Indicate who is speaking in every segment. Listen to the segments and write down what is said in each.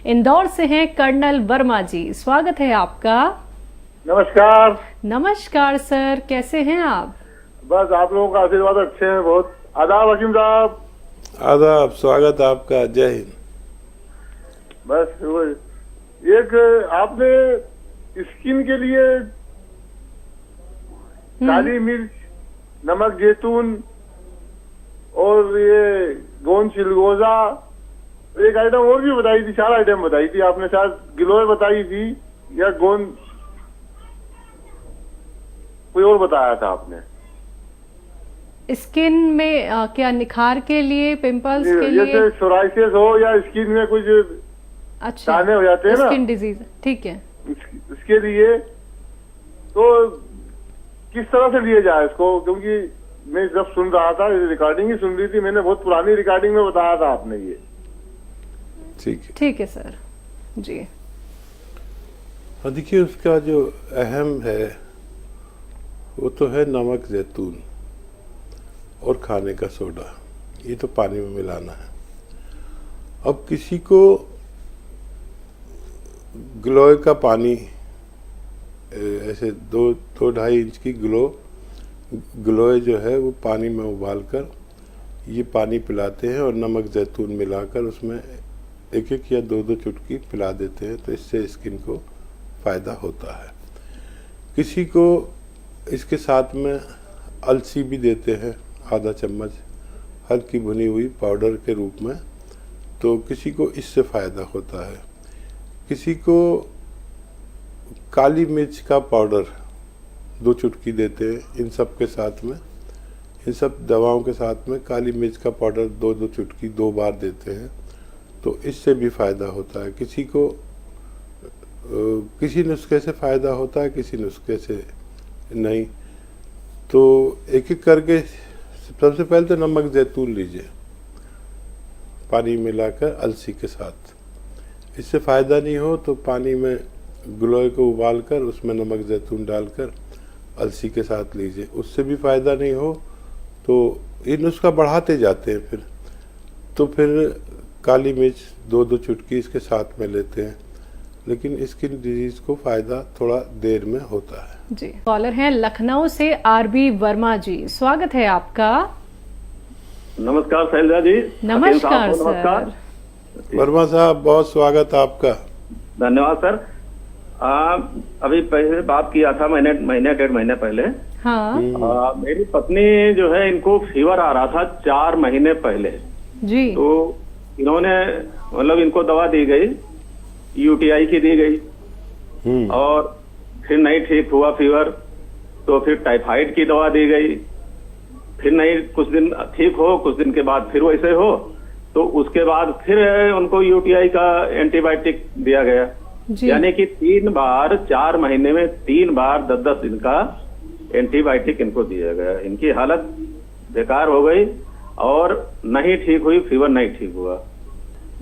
Speaker 1: इंदौर से हैं कर्नल वर्मा जी, स्वागत है आपका।
Speaker 2: नमस्कार।
Speaker 1: नमस्कार सर, कैसे हैं आप?
Speaker 2: बस आप लोगों का आशीर्वाद अच्छे हैं बहुत। आदाब हकीम साहब।
Speaker 3: आदाब, स्वागत आपका, जय हिंद।
Speaker 2: बस वो एक आपने स्किन के लिए काली मिर्च, नमक जैतून और ये गोंद चिलगोजा, एक आइटम और भी बताई थी, 4 आइटम बताई थी आपने। शायद गिलोय बताई थी या गोंद, कोई और बताया था आपने।
Speaker 1: स्किन में क्या निखार के लिए, पिंपल्स के लिए?
Speaker 2: जैसे सोराइसिस हो या स्किन में कुछ
Speaker 1: अच्छा,
Speaker 2: दाने हो जाते हैं ना,
Speaker 1: स्किन डिजीज, ठीक है।
Speaker 2: इसके लिए तो किस तरह से लिया जाए इसको? क्योंकि मैं जब सुन रहा था, रिकॉर्डिंग ही सुन रही थी मैंने, बहुत पुरानी रिकॉर्डिंग में बताया था आपने ये।
Speaker 1: ठीक है सर जी।
Speaker 3: देखिए, उसका जो अहम है वो तो है नमक जैतून और खाने का सोडा, ये तो पानी में मिलाना है। अब किसी को ग्लोय का पानी, ऐसे 2-2.5 इंच की ग्लोय जो है वो पानी में उबालकर ये पानी पिलाते हैं और नमक जैतून मिलाकर उसमें 1-1 या 2-2 चुटकी पिला देते हैं, तो इससे स्किन को फ़ायदा होता है। किसी को इसके साथ में अलसी भी देते हैं, आधा चम्मच हल्की भुनी हुई पाउडर के रूप में, तो किसी को इससे फ़ायदा होता है। किसी को काली मिर्च का पाउडर 2 चुटकी देते हैं। इन सब के साथ में, इन सब दवाओं के साथ में काली मिर्च का पाउडर 2-2 चुटकी 2 बार देते हैं, तो इससे भी फ़ायदा होता है। किसी को किसी नुस्खे से फ़ायदा होता है, किसी नुस्खे से नहीं। तो एक-एक करके सबसे पहले तो नमक जैतून लीजिए पानी मिलाकर अलसी के साथ। इससे फ़ायदा नहीं हो तो पानी में ग्लोय को उबालकर उसमें नमक जैतून डालकर अलसी के साथ लीजिए। उससे भी फ़ायदा नहीं हो तो ये नुस्खा बढ़ाते जाते हैं फिर काली मिर्च 2-2 चुटकी इसके साथ में लेते हैं, लेकिन स्किन डिजीज को फ़ायदा थोड़ा देर में होता है।
Speaker 1: जी, कॉलर हैं लखनऊ से आरबी वर्मा जी, स्वागत है आपका।
Speaker 4: नमस्कार शैलजा जी।
Speaker 1: नमस्कार सर।
Speaker 4: वर्मा
Speaker 3: साहब, बहुत स्वागत आपका।
Speaker 4: धन्यवाद सर। अभी पहले बात किया था मैंने, 1.5 महीने पहले।
Speaker 1: हाँ।
Speaker 4: मेरी पत्नी जो है, इनको फीवर आ रहा था 4 महीने पहले
Speaker 1: जी।
Speaker 4: तो इन्होंने, मतलब इनको दवा दी गई, यूटीआई की दी गई और फिर नहीं ठीक हुआ फीवर, तो फिर टाइफाइड की दवा दी गई, फिर नहीं, कुछ दिन ठीक हो, कुछ दिन के बाद फिर वैसे हो, तो उसके बाद फिर उनको यूटीआई का एंटीबायोटिक दिया गया। यानी कि 3 बार 4 महीने में 3 बार 10-10 दिन का एंटीबायोटिक इनको दिया गया। इनकी हालत बेकार हो गई और नहीं ठीक हुई, फीवर नहीं ठीक हुआ।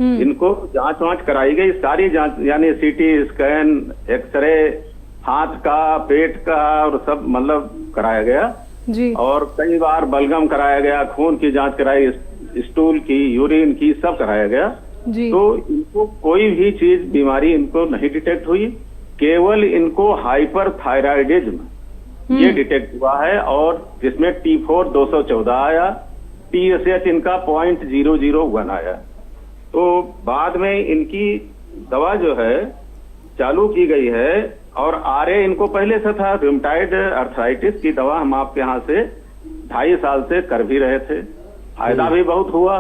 Speaker 4: इनको जांच वांच कराई गई, सारी जांच, यानी सीटी स्कैन, एक्सरे, हाथ का, पेट का और सब मतलब कराया गया
Speaker 1: जी।
Speaker 4: और कई बार बलगम कराया गया, खून की जांच कराई, स्टूल की, यूरिन की, सब कराया गया
Speaker 1: जी।
Speaker 4: तो इनको कोई भी चीज, बीमारी इनको नहीं डिटेक्ट हुई। केवल इनको हाइपर थायराइडिज्म ये डिटेक्ट हुआ है और जिसमें T4 214 आया, TSH इनका 0.001 आया। तो बाद में इनकी दवा जो है चालू की गई है और RA इनको पहले से था, रूमेटॉइड अर्थराइटिस की दवा हम आपके यहाँ से 2.5 साल से कर भी रहे थे, फायदा भी बहुत हुआ।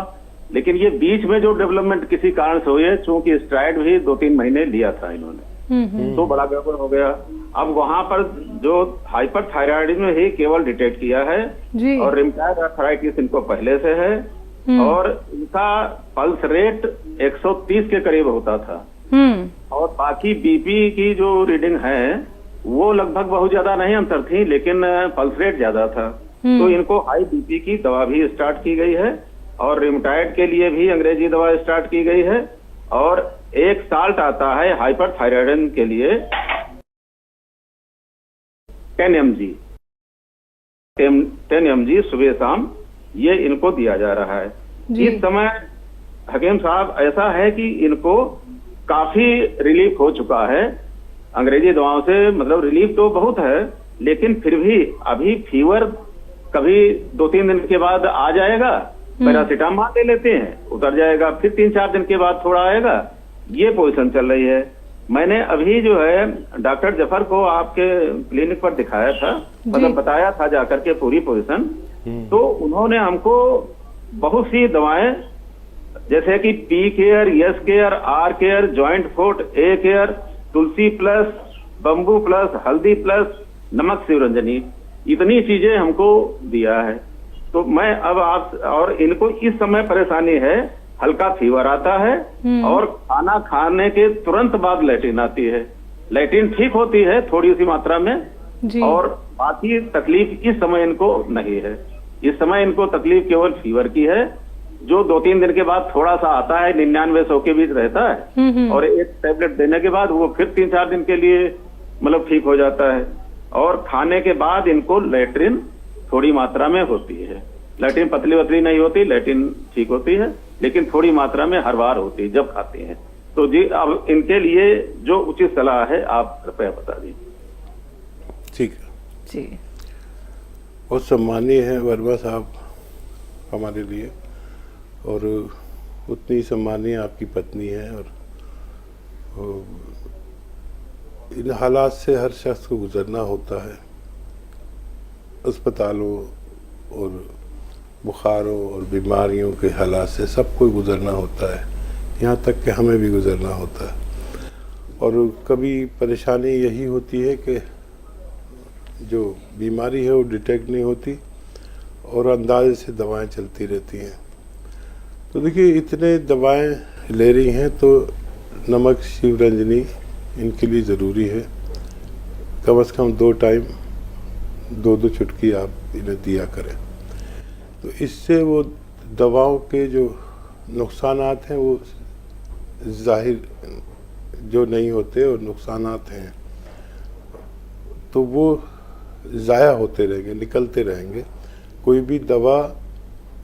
Speaker 4: लेकिन ये बीच में जो डेवलपमेंट किसी कारण से हुई है, चूंकि स्टेरॉइड भी 2-3 महीने लिया था इन्होंने, तो बड़ा गड़बड़ हो गया। अब वहां पर जो हाइपर थायराइडिज्म ही केवल डिटेक्ट किया है और रूमेटॉइड अर्थराइटिस इनको पहले से है और इनका पल्स रेट 130 के करीब होता था और बाकी बीपी की जो रीडिंग है वो लगभग बहुत ज्यादा नहीं अंतर थी, लेकिन पल्स रेट ज्यादा था। तो इनको हाई बीपी की दवा भी स्टार्ट की गई है और रूमेटॉइड के लिए भी अंग्रेजी दवा स्टार्ट की गई है और एक साल्ट आता है हाइपर थायराइडिज्म के लिए 10 mg सुबह शाम, ये इनको दिया जा रहा है। इस समय हकीम साहब ऐसा है कि इनको काफी रिलीफ हो चुका है अंग्रेजी दवाओं से। मतलब रिलीफ तो बहुत है, लेकिन फिर भी अभी फीवर कभी 2-3 दिन के बाद आ जाएगा, पैरासीटामोल ले लेते हैं, उतर जाएगा, फिर 3-4 दिन के बाद थोड़ा आएगा, ये पोजीशन चल रही है। मैंने अभी जो है डॉक्टर जफर को आपके क्लिनिक पर दिखाया था, मतलब बताया था जाकर के पूरी पोजीशन, तो उन्होंने हमको बहुत सी दवाएं जैसे कि P care, S care, R care, joint fort, A care, Tulsi plus, bamboo plus, Haldi plus, नमक शिवरंजनी, इतनी चीजें हमको दिया है। तो मैं अब आप और इनको इस समय परेशानी है, हल्का फीवर आता है और खाना खाने के तुरंत बाद लैट्रिन आती है। लैट्रिन ठीक होती है थोड़ी सी मात्रा में
Speaker 1: जी।
Speaker 4: और बाकी तकलीफ इस समय इनको नहीं है। इस समय इनको तकलीफ केवल फीवर की है, जो 2-3 दिन के बाद थोड़ा सा आता है, 99-100 के बीच रहता है, और एक टैबलेट देने के बाद वो फिर 3-4 दिन के लिए मतलब ठीक हो जाता है। और खाने के बाद इनको लैट्रिन थोड़ी मात्रा में होती है। लैट्रिन पतली वतली नहीं होती, लैट्रिन ठीक होती है, लेकिन थोड़ी मात्रा में हर बार होती है जब खाते हैं। तो जी अब इनके लिए जो उचित सलाह है आप कृपया बता दीजिए।
Speaker 3: ठीक है
Speaker 1: जी।
Speaker 3: बहुत सम्मानीय है वर्मा साहब हमारे लिए, और उतनी सम्मानीय आपकी पत्नी है, और इन हालात से हर शख्स को गुजरना होता है। अस्पतालों और बुखारों और बीमारियों के हालात से सबको गुजरना होता है, यहाँ तक कि हमें भी गुजरना होता है। और कभी परेशानी यही होती है कि जो बीमारी है वो डिटेक्ट नहीं होती और अंदाजे से दवाएं चलती रहती हैं। तो देखिए इतने दवाएं ले रही हैं तो नमक शिवरंजनी इनके लिए ज़रूरी है। कम से कम 2 टाइम 2-2 चुटकी आप इन्हें दिया करें, तो इससे वो दवाओं के जो नुकसानात हैं वो जाहिर जो नहीं होते, और नुकसानात हैं तो वो ज़ाया होते रहेंगे, निकलते रहेंगे। कोई भी दवा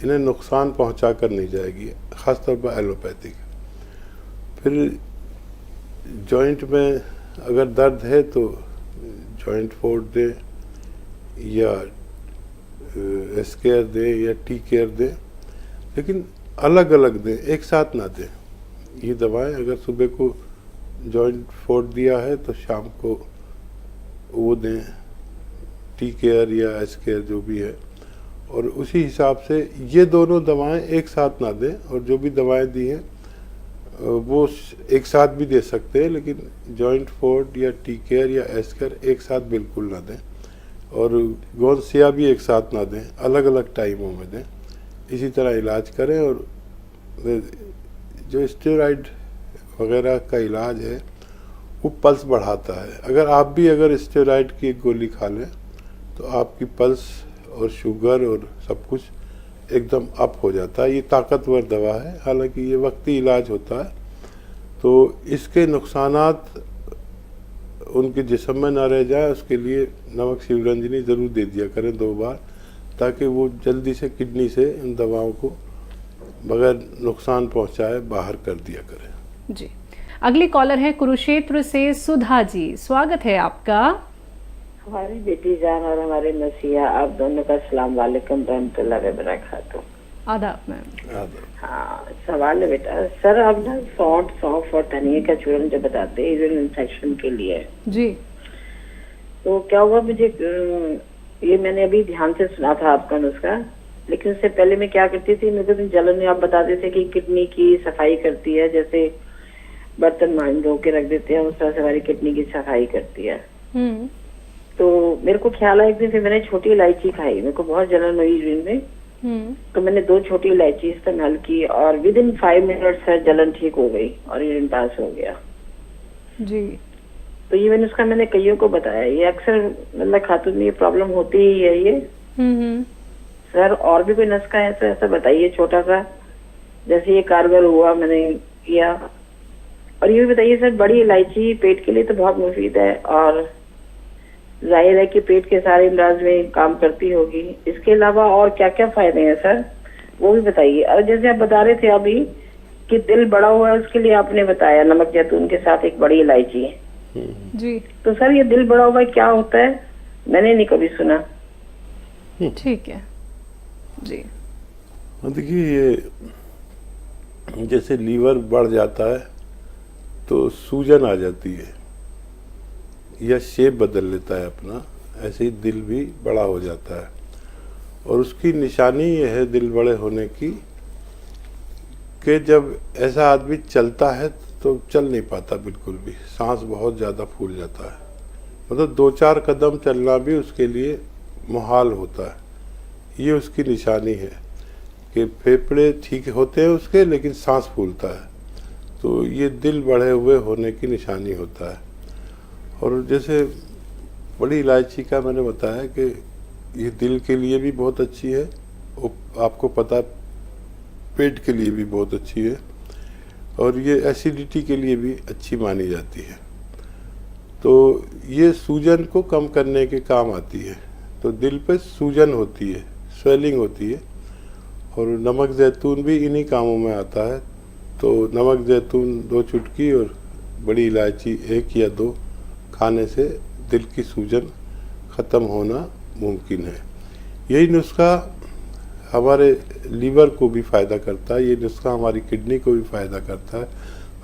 Speaker 3: इन्हें नुकसान पहुंचा कर नहीं जाएगी, ख़ासतौर पर एलोपैथिक। फिर जॉइंट में अगर दर्द है तो जॉइंट फोर्ट दें या एस केयर दें या टी केयर दें, लेकिन अलग अलग दें, एक साथ ना दें। ये दवाएं अगर सुबह को जॉइंट फोर्ट दिया है तो शाम को वो दें, टी केयर या एस केयर जो भी है, और उसी हिसाब से ये दोनों दवाएं एक साथ ना दें। और जो भी दवाएं दी हैं वो एक साथ भी दे सकते हैं, लेकिन जॉइंट फोर्ट या टी केयर या एस केयर एक साथ बिल्कुल ना दें, और गोंसिया भी एक साथ ना दें, अलग अलग टाइमों में दें। इसी तरह इलाज करें। और जो स्टेरॉइड वगैरह का इलाज है वो पल्स बढ़ाता है। अगर स्टेरॉइड की एक गोली खा लें तो आपकी पल्स और शुगर और सब कुछ एकदम अप हो जाता है। ये ताकतवर दवा है, हालांकि ये वक्ती इलाज होता है, तो इसके नुकसानात उनके जिस्म में ना रह जाए उसके लिए नमक शिवरंजनी ज़रूर दे दिया करें 2 बार, ताकि वो जल्दी से किडनी से इन दवाओं को बगैर नुकसान पहुंचाए बाहर कर दिया करें।
Speaker 1: जी। अगली कॉलर है कुरुक्षेत्र से सुधा जी, स्वागत है आपका।
Speaker 5: हमारी बेटी जान और हमारे मसीहा आप दोनों का अस्सलाम वालेकुम रहमतुल्लाह व बरकातहू।
Speaker 1: आदाब मैम।
Speaker 5: हाँ, सवाल है बेटा, सर आप ना सौंफ और धनिया का चूर्ण जो बताते हैं यूरिन इन्फेक्शन के लिए
Speaker 1: जी,
Speaker 5: तो क्या हुआ मुझे ये मैंने अभी ध्यान से सुना था आपका नुस्खा, लेकिन उससे पहले मैं क्या करती थी, मेरे को जलन में आप बताते थे कि किडनी की सफाई करती है, जैसे बर्तन मान धो के रख देते हैं उस तरह से हमारी किडनी की सफाई करती है। तो मेरे को ख्याल आया एक दिन, फिर मैंने छोटी इलायची खाई, मेरे को बहुत जलन हुई यूरिन में, तो मैंने 2 छोटी इलायची इस्तेमाल की और विद इन 5 मिनट से जलन ठीक हो गई और यूरिन पास हो गया
Speaker 1: जी।
Speaker 5: तो ये मैंने उसका मैंने कईयों को बताया, ये अक्सर मतलब खातून में ये प्रॉब्लम होती ही है ये। सर और भी कोई नुस्खा है तो ऐसा बताइए छोटा सा, जैसे ये कारगर हुआ मैंने किया। और ये भी बताइए सर, बड़ी इलायची पेट के लिए तो बहुत मुफीद है और जाहिर है कि पेट के सारे इमराज में काम करती होगी, इसके अलावा और क्या क्या फायदे हैं सर वो भी बताइए। और जैसे आप बता रहे थे अभी कि दिल बड़ा हुआ है उसके लिए आपने बताया नमक जैतून के साथ एक बड़ी इलायची है।
Speaker 1: जी
Speaker 5: तो सर ये दिल बड़ा हुआ क्या होता है, मैंने नहीं कभी सुना।
Speaker 1: ठीक है जी।
Speaker 3: देखिए, ये जैसे लीवर बढ़ जाता है तो सूजन आ जाती है या शेप बदल लेता है अपना, ऐसे ही दिल भी बड़ा हो जाता है। और उसकी निशानी ये है दिल बड़े होने की कि जब ऐसा आदमी चलता है तो चल नहीं पाता बिल्कुल भी, सांस बहुत ज़्यादा फूल जाता है। मतलब 2-4 कदम चलना भी उसके लिए मुहाल होता है। ये उसकी निशानी है कि फेफड़े ठीक होते हैं उसके, लेकिन सांस फूलता है। तो ये दिल बढ़े हुए होने की निशानी होता है। और जैसे बड़ी इलायची का मैंने बताया कि ये दिल के लिए भी बहुत अच्छी है, आपको पता पेट के लिए भी बहुत अच्छी है, और ये एसिडिटी के लिए भी अच्छी मानी जाती है। तो ये सूजन को कम करने के काम आती है। तो दिल पे सूजन होती है, स्वेलिंग होती है, और नमक जैतून भी इन्हीं कामों में आता है। तो नमक जैतून 2 चुटकी और बड़ी इलायची 1 या 2 खाने से दिल की सूजन ख़त्म होना मुमकिन है। यही नुस्खा हमारे लीवर को भी फ़ायदा करता है, ये नुस्खा हमारी किडनी को भी फ़ायदा करता है।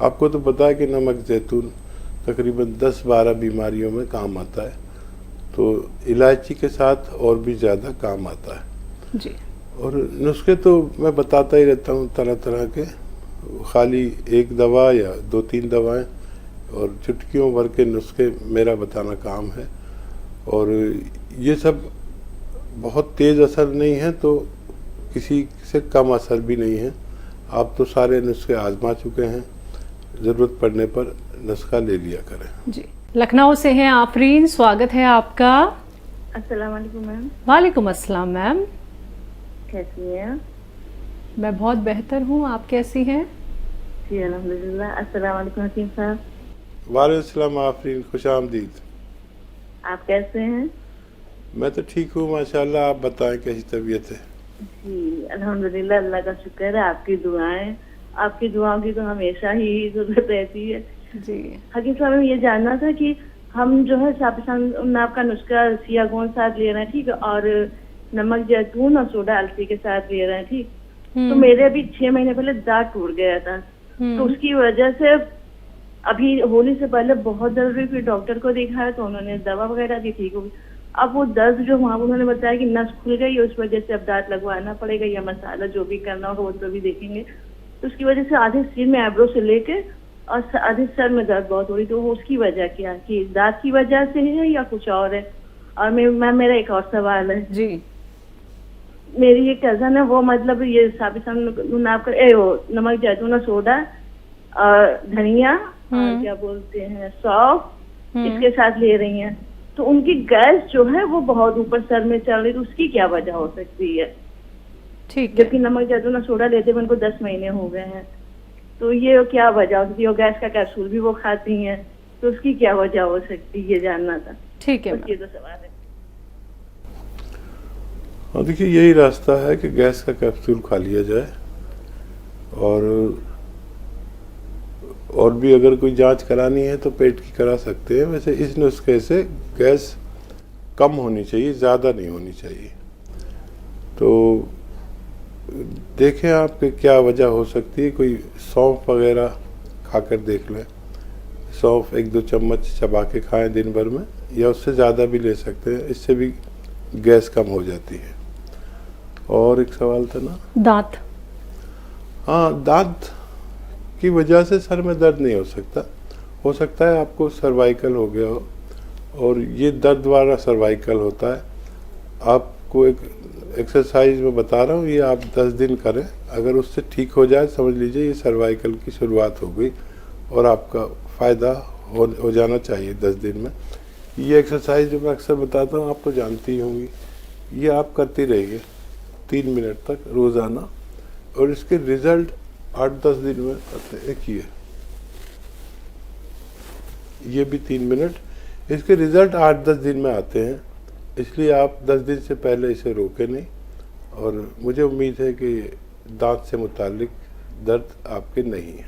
Speaker 3: आपको तो पता है कि नमक जैतून तकरीबन 10-12 बीमारियों में काम आता है, तो इलायची के साथ और भी ज़्यादा काम आता है
Speaker 1: जी।
Speaker 3: और नुस्खे तो मैं बताता ही रहता हूँ तरह तरह के, खाली 1 दवा या 2-3 दवाएं और चुटकियों भर के नुस्खे मेरा बताना काम है। और ये सब बहुत तेज़ असर नहीं है तो किसी से कम असर भी नहीं है। आप तो सारे नुस्खे आजमा चुके हैं, ज़रूरत पड़ने पर नुस्खा ले लिया करें।
Speaker 1: जी। लखनऊ से हैं आफरीन, स्वागत है आपका।
Speaker 6: अस्सलाम वालेकुम मैम।
Speaker 1: वालेकुम अस्सलाम मैम।
Speaker 6: कैसी हैं?
Speaker 1: मैं बहुत बेहतर हूँ, आप कैसी हैं?
Speaker 6: जी अल्हम्दुलिल्लाह। अस्सलाम वालेकुम हकीम साहब।
Speaker 3: वालेकुम सलाम आफरीन, खुश आमदीद।
Speaker 6: आप कैसे हैं?
Speaker 3: मैं तो ठीक हूँ माशाल्लाह, आप बताएं कैसी तबीयत है?
Speaker 6: जी अल्हम्दुलिल्लाह, अल्लाह का शुक्र है। आपकी दुआएं, आपकी दुआओं की तो हमेशा ही जरूरत रहती है।
Speaker 1: जी।
Speaker 6: हकीम साहब, हमें ये जानना था कि हम जो है साबिसान आपका नुस्खा सियागोन साथ ले रहे हैं, ठीक है, और नमक जैतून और सोडा अलसी के साथ ले रहे हैं, ठीक। तो मेरे अभी 6 महीने पहले दांत टूट गया था, तो उसकी वजह से अभी होली से पहले बहुत दर्द हुई, फिर डॉक्टर को दिखाया तो उन्होंने दवा वगैरह दी, ठीक हो गई। अब वो दर्द जो वहाँ उन्होंने बताया कि नस खुल गई, उस वजह से अब दांत लगवाना पड़ेगा या मसाला जो भी करना होगा वो तो भी देखेंगे। तो उसकी वजह से आधे सिर में आईब्रो से लेके और आधे सर में दर्द बहुत हो रही, तो उसकी वजह क्या, कि दांत की वजह से है या कुछ और है? और मैम मेरा एक और सवाल है
Speaker 1: जी।
Speaker 6: मेरी ये कजन है, वो मतलब ये साबिसान नमक जैतून और सोडा और धनिया और क्या बोलते हैं सौंफ इसके साथ ले रही हैं, तो उनकी गैस जो है वो बहुत ऊपर सर में चल रही, तो उसकी क्या वजह हो सकती है?
Speaker 1: ठीक है।
Speaker 6: जबकि नमक जैतून और सोडा लेते हुए उनको 10 महीने हो गए हैं, तो ये क्या वजह हो सकती है? और गैस का कैप्सूल भी वो खाती हैं, तो उसकी क्या वजह हो सकती है, ये जानना था।
Speaker 1: ठीक है
Speaker 6: बस ये 2 सवाल है।
Speaker 3: और देखिए, यही रास्ता है कि गैस का कैप्सूल खा लिया जाए, और भी अगर कोई जांच करानी है तो पेट की करा सकते हैं। वैसे इस नुस्खे से गैस कम होनी चाहिए, ज़्यादा नहीं होनी चाहिए। तो देखें आप कि क्या वजह हो सकती है। कोई सौंफ वगैरह खाकर देख लें, सौंफ 1-2 चम्मच चबा के खाएं दिन भर में, या उससे ज़्यादा भी ले सकते हैं, इससे भी गैस कम हो जाती है। और एक सवाल था ना,
Speaker 1: दांत।
Speaker 3: हाँ, दांत की वजह से सर में दर्द नहीं हो सकता है आपको सर्वाइकल हो गया हो, और ये दर्द वाला सर्वाइकल होता है। आपको एक एक्सरसाइज में बता रहा हूँ, ये आप 10 दिन करें, अगर उससे ठीक हो जाए समझ लीजिए ये सर्वाइकल की शुरुआत हो गई और आपका फ़ायदा हो जाना चाहिए 10 दिन में। ये एक्सरसाइज जो मैं अक्सर बताता हूँ, आप तो जानती होंगी, ये आप करती रहिए 3 मिनट तक रोज़ाना, और इसके रिजल्ट 8-10 दिन में आते हैं। ये भी 3 मिनट, इसके रिजल्ट 8-10 दिन में आते हैं, इसलिए आप 10 दिन से पहले इसे रोकें नहीं। और मुझे उम्मीद है कि दांत से मुतालिक दर्द आपके नहीं है।